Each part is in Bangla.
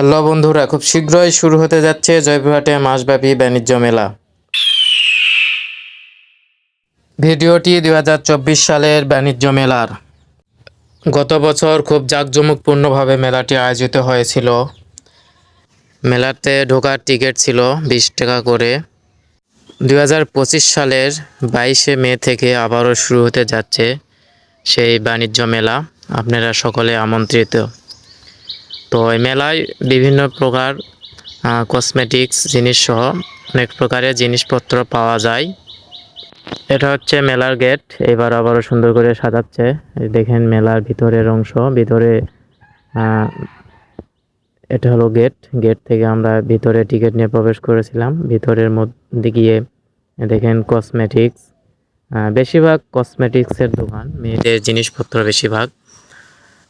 হ্যালো বন্ধুরা, খুব শীঘ্রই শুরু হতে যাচ্ছে জয়পুরহাটে মাসব্যাপী বাণিজ্য মেলা। ভিডিওটি 2024 সালের বাণিজ্য মেলার। গত বছর খুব জাঁকজমকপূর্ণভাবে মেলাটি আয়োজিত হয়েছিল। মেলাতে ঢোকার টিকিট ছিল 20 টাকা করে। 2025 সালের 22শে মে থেকে আবারও শুরু হতে যাচ্ছে সেই বাণিজ্য মেলা। আপনারা সকলে আমন্ত্রিত। তো এই মেলায় বিভিন্ন প্রকার কসমেটিক্স জিনিসসহ অনেক প্রকারের জিনিসপত্র পাওয়া যায়। এটা হচ্ছে মেলার গেট, এবার আবারও সুন্দর করে সাজাচ্ছে। দেখেন মেলার ভিতরের অংশ, ভিতরে এটা হলো গেট। গেট থেকে আমরা ভিতরে টিকিট নিয়ে প্রবেশ করেছিলাম। ভিতরের মধ্যে গিয়ে দেখেন কসমেটিক্স, বেশিরভাগ কসমেটিক্সের দোকান, মেয়েদের জিনিসপত্র বেশিরভাগ।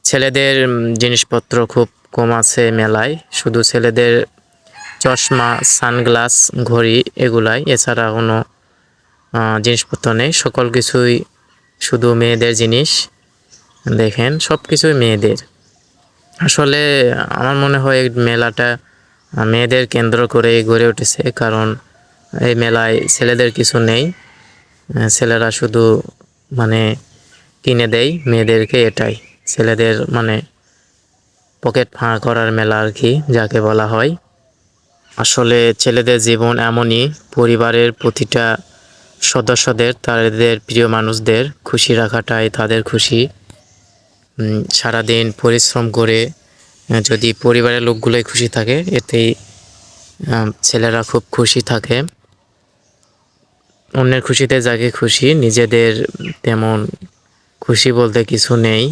ছেলেদের জিনিসপত্র খুব কম আছে মেলায়, শুধু ছেলেদের চশমা, সানগ্লাস, ঘড়ি এগুলাই, এছাড়া কোনো জিনিসপত্র নেই। সকল কিছুই শুধু মেয়েদের জিনিস। দেখেন সব কিছুই মেয়েদের। আসলে আমার মনে হয় এই মেলাটা মেয়েদের কেন্দ্র করে গড়ে উঠেছে, কারণ এই মেলায় ছেলেদের কিছু নেই। ছেলেরা শুধু কিনে দেয় মেয়েদেরকে, এটাই ছেলেদের পকেট ফাঁকা করার মেলা আর কি, যাকে বলা হয়। আসলে ছেলেদের জীবন এমনই, পরিবারের প্রতিটা সদস্যদের, তাদের প্রিয় মানুষদের খুশি রাখাটাই তাদের খুশি। সারাদিন পরিশ্রম করে যদি পরিবারের লোকগুলোই খুশি থাকে, এতেই ছেলেরা খুব খুশি থাকে। অন্যের খুশিতে যাকে খুশি, নিজেদের তেমন খুশি বলতে কিছু নেই।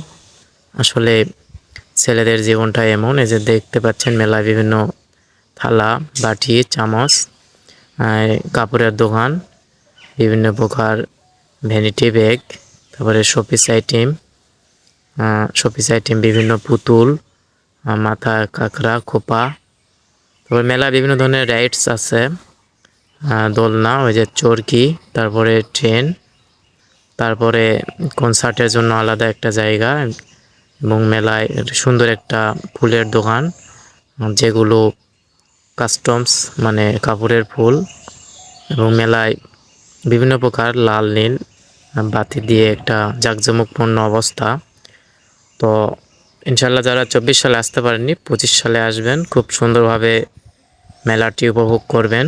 আসলে ছেলেদের জীবনটা এমন। এই যে দেখতে পাচ্ছেন মেলায় বিভিন্ন থালা, বাটি, চামচ, কাপড়ের দোকান, বিভিন্ন প্রকার ভ্যানিটি ব্যাগ, তারপরে শোপিস আইটেম, বিভিন্ন পুতুল, মাথা কাঁকড়া, খোপা। তারপরে মেলা বিভিন্ন ধরনের রাইডস আছে, দোলনা, ওই যে চরকি, তারপরে ট্রেন, তারপরে কনসার্টের জন্য আলাদা একটা জায়গা, এবং মেলায় সুন্দর একটা ফুলের দোকান, যেগুলো কাস্টমস কাপড়ের ফুল। এবং মেলায় বিভিন্ন প্রকার লাল নীল বাতি দিয়ে একটা জাঁকজমকপূর্ণ অবস্থা। তো ইনশাল্লাহ যারা 24 সালে আসতে পারেননি, 25 সালে আসবেন, খুব সুন্দরভাবে মেলাটি উপভোগ করবেন।